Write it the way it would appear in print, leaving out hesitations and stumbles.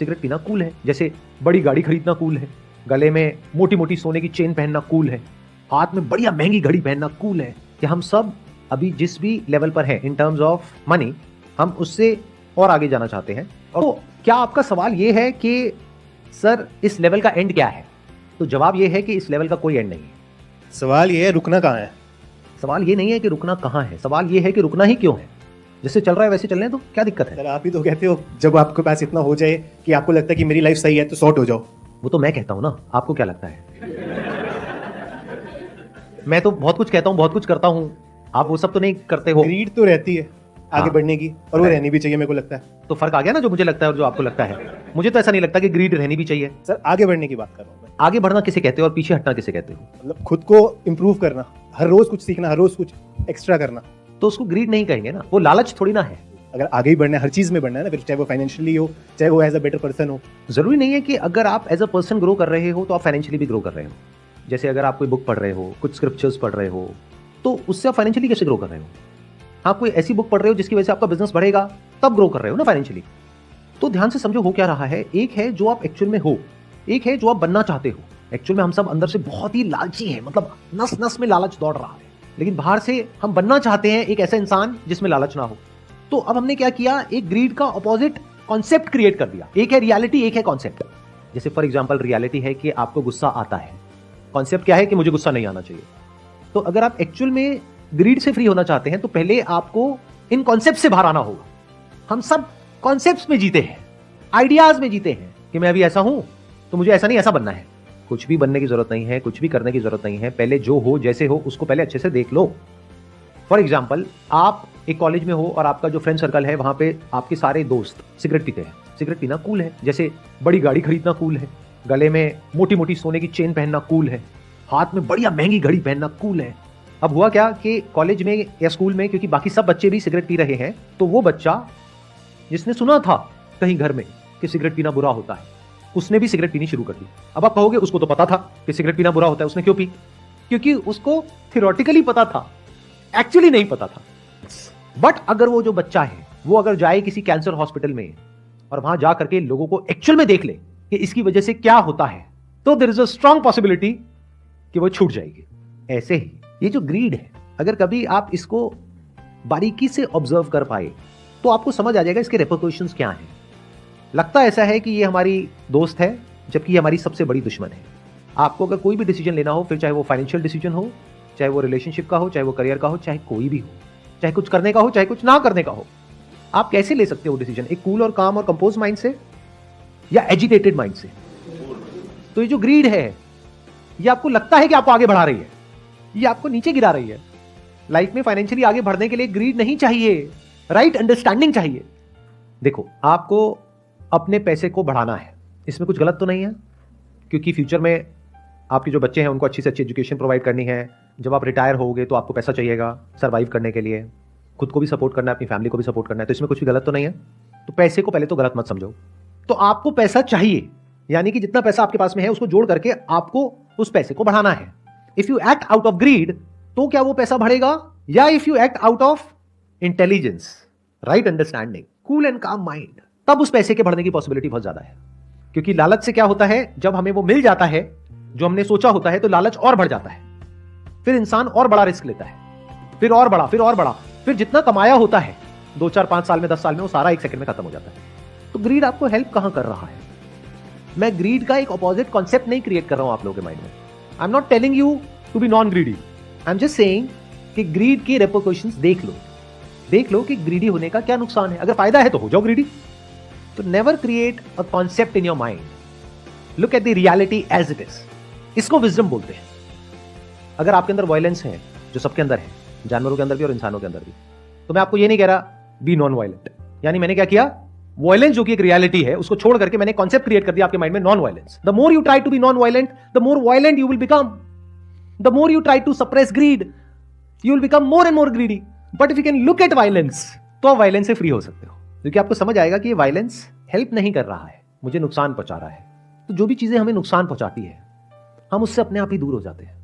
Cigarette पीना cool है, जैसे बड़ी गाड़ी खरीदना कूल है, गले में मोटी मोटी सोने की चेन पहनना कूल है, हाथ में बढ़िया महंगी घड़ी पहनना कूल है। कि हम सब अभी जिस भी लेवल पर है इन टर्म्स ऑफ मनी, हम उससे और आगे जाना चाहते हैं। तो क्या आपका सवाल ये है कि सर इस लेवल का एंड क्या है? तो जवाब ये है कि इस लेवल का कोई एंड नहीं है। सवाल ये है रुकना कहाँ है? सवाल ये नहीं है कि रुकना कहाँ है, सवाल ये है कि रुकना ही क्यों है। जैसे चल रहा है वैसे चलने तो क्या दिक्कत है? सर आप ही तो कहते हो जब आपके पास इतना हो जाए कि आपको लगता है कि मेरी लाइफ सही है तो सॉर्ट हो जाओ। वो तो मैं कहता हूं ना, आपको क्या लगता है? मैं तो बहुत कुछ कहता हूं, बहुत कुछ करता हूं, आप वो सब तो नहीं करते हो। ग्रीड तो रहती है आगे बढ़ने की, और वो रहनी भी चाहिए मेरे को लगता है। तो फर्क आ गया ना, जो मुझे लगता है और जो आपको लगता है। मुझे तो ऐसा नहीं लगता कि ग्रीड रहनी भी चाहिए। सर आगे बढ़ने की बात कर रहा हूँ मैं। आगे बढ़ना किसे कहते हो और पीछे हटना किसे कहते हो? मतलब खुद को इम्प्रूव करना, हर रोज कुछ सीखना, हर रोज कुछ एक्स्ट्रा करना, तो उसको ग्रीड नहीं कहेंगे ना, वो लालच थोड़ी ना है। अगर आगे ही बढ़ना है, हर चीज में बढ़ना है ना, फिर चाहे वो फाइनेंशियली हो, चाहे वो एज अ बेटर पर्सन हो। जरूरी नहीं है कि अगर आप एज अ पर्सन ग्रो कर रहे हो तो आप फाइनेंशियली भी ग्रो कर रहे हो। जैसे अगर आप कोई बुक पढ़ रहे हो, कुछ स्क्रिप्चर्स पढ़ रहे हो, तो उससे आप फाइनेंशियली कैसे ग्रो कर रहे हो? आप कोई ऐसी बुक पढ़ रहे हो जिसकी वजह से आपका बिजनेस बढ़ेगा, तब ग्रो कर रहे हो ना फाइनेंशियली। तो ध्यान से समझो हो क्या रहा है। एक है जो आप एक्चुअल में हो, एक है जो आप बनना चाहते हो। एक्चुअल में हम सब अंदर से बहुत ही लालची हैं, मतलब नस नस में लालच दौड़ रहा है, लेकिन बाहर से हम बनना चाहते हैं एक ऐसा इंसान जिसमें लालच ना हो। तो अब हमने क्या किया, एक ग्रीड का ऑपोजिट कॉन्सेप्ट क्रिएट कर दिया। एक है रियलिटी, एक है कॉन्सेप्ट। जैसे फॉर एग्जांपल रियलिटी है कि आपको गुस्सा आता है, कॉन्सेप्ट क्या है कि मुझे गुस्सा नहीं आना चाहिए। तो अगर आप एक्चुअल में ग्रीड से फ्री होना चाहते हैं तो पहले आपको इन कॉन्सेप्ट से बाहर आना होगा। हम सब कॉन्सेप्ट्स में जीते हैं, आइडियाज में जीते हैं कि मैं अभी ऐसा हूं तो मुझे ऐसा नहीं ऐसा बनना है। कुछ भी बनने की जरूरत नहीं है, कुछ भी करने की जरूरत नहीं है। पहले जो हो जैसे हो उसको पहले अच्छे से देख लो। फॉर एग्जाम्पल, आप एक कॉलेज में हो और आपका जो फ्रेंड सर्कल है वहां पे आपके सारे दोस्त सिगरेट पीते हैं। सिगरेट पीना कूल है, जैसे बड़ी गाड़ी खरीदना कूल है, गले में मोटी मोटी सोने की चेन पहनना कूल है, हाथ में बढ़िया महंगी घड़ी पहनना कूल है। अब हुआ क्या कि कॉलेज में या स्कूल में, क्योंकि बाकी सब बच्चे भी सिगरेट पी रहे हैं, तो वो बच्चा जिसने सुना था कहीं घर में कि सिगरेट पीना बुरा होता है, उसने भी सिगरेट पीनी शुरू कर दी। अब आप कहोगे उसको तो पता था कि सिगरेट पीना बुरा होता है, उसने क्यों पी? क्योंकि उसको थियोरेटिकली पता था, एक्चुअली नहीं पता था। बट अगर वो जो बच्चा है वो अगर जाए किसी कैंसर हॉस्पिटल में और वहां जा करके लोगों को एक्चुअल में देख ले कि इसकी वजह से क्या होता है, तो there is a strong possibility कि वो छूट जाएगी। ऐसे ही ये जो ग्रीड है, अगर कभी आप इसको बारीकी से ऑब्जर्व कर पाए तो आपको समझ आ जाएगा इसके रेपरकशंस क्या हैं। लगता ऐसा है कि ये हमारी दोस्त है, जबकि ये हमारी सबसे बड़ी दुश्मन है। आपको अगर कोई भी डिसीजन लेना हो, फिर चाहे वो फाइनेंशियल डिसीजन हो, चाहे वो रिलेशनशिप का हो, चाहे वो करियर का हो, चाहे कोई भी हो, चाहे कुछ करने का हो, चाहे कुछ ना करने का हो, आप कैसे ले सकते हो डिसीजन? एक कूल और काम और कंपोज माइंड से या एजिटेटेड माइंड से? तो ये जो ग्रीड है, ये आपको लगता है कि आपको आगे बढ़ा रही है, ये आपको नीचे गिरा रही है। लाइफ में फाइनेंशियली आगे बढ़ने के लिए ग्रीड नहीं चाहिए, राइट अंडरस्टैंडिंग चाहिए। देखो, आपको अपने पैसे को बढ़ाना है, इसमें कुछ गलत तो नहीं है, क्योंकि फ्यूचर में आपके जो बच्चे हैं उनको अच्छी से अच्छी एजुकेशन प्रोवाइड करनी है। जब आप रिटायर होगे तो आपको पैसा चाहिएगा सर्वाइव करने के लिए, खुद को भी सपोर्ट करना है, अपनी फैमिली को भी सपोर्ट करना है, तो इसमें कुछ भी गलत तो नहीं है। तो पैसे को पहले तो गलत मत समझो। तो आपको पैसा चाहिए, यानी कि जितना पैसा आपके पास में है उसको जोड़ करके आपको उस पैसे को बढ़ाना है। If you act out of greed, तो क्या वो पैसा बढ़ेगा? या if you act out of intelligence, right understanding, cool and calm mind, तब उस पैसे के बढ़ने की पॉसिबिलिटी बहुत ज्यादा है। क्योंकि लालच से क्या होता है, जब हमें वो मिल जाता है जो हमने सोचा होता है, तो लालच और बढ़ जाता है। फिर इंसान और बड़ा रिस्क लेता है, फिर और बड़ा, फिर और बड़ा, फिर जितना कमाया होता है 2, 4, 5 साल में, 10 साल में, वो सारा एक सेकंड में खत्म हो जाता है। तो ग्रीड आपको हेल्प कहां कर रहा है? मैं ग्रीड का एक ऑपोजिट कॉन्सेप्ट नहीं क्रिएट कर रहा हूं आप लोगों के माइंड में। I am not telling you to be non greedy, I am just saying कि ग्रीड के रेपरकशंस देख लो, देख लो कि ग्रीडी होने का क्या नुकसान है। अगर फायदा है तो हो जाओ ग्रीडी। तो never create a concept in your mind, look at the reality as it is. इसको विजडम बोलते हैं। अगर आपके अंदर वायलेंस है, जो सबके अंदर है, जानवरों के अंदर भी और इंसानों के अंदर भी, तो मैं आपको ये नहीं कह रहा बी नॉन वायलेंट। यानी मैंने क्या किया, वायलेंस जो कि एक रियलिटी है उसको छोड़ करके मैंने कॉन्सेप्ट क्रिएट कर दिया आपके माइंड में, non violence. The more you try to be non violent, the more violent you will become. The more you try to suppress greed, you will become more and more greedy. But if you can look at violence, तो आप violence से free हो सकते हो, क्योंकि आपको समझ आएगा कि ये वायलेंस हेल्प नहीं कर रहा है, मुझे नुकसान पहुंचा रहा है। तो जो भी चीजें हमें नुकसान पहुंचाती है, हम उससे अपने आप ही दूर हो जाते हैं।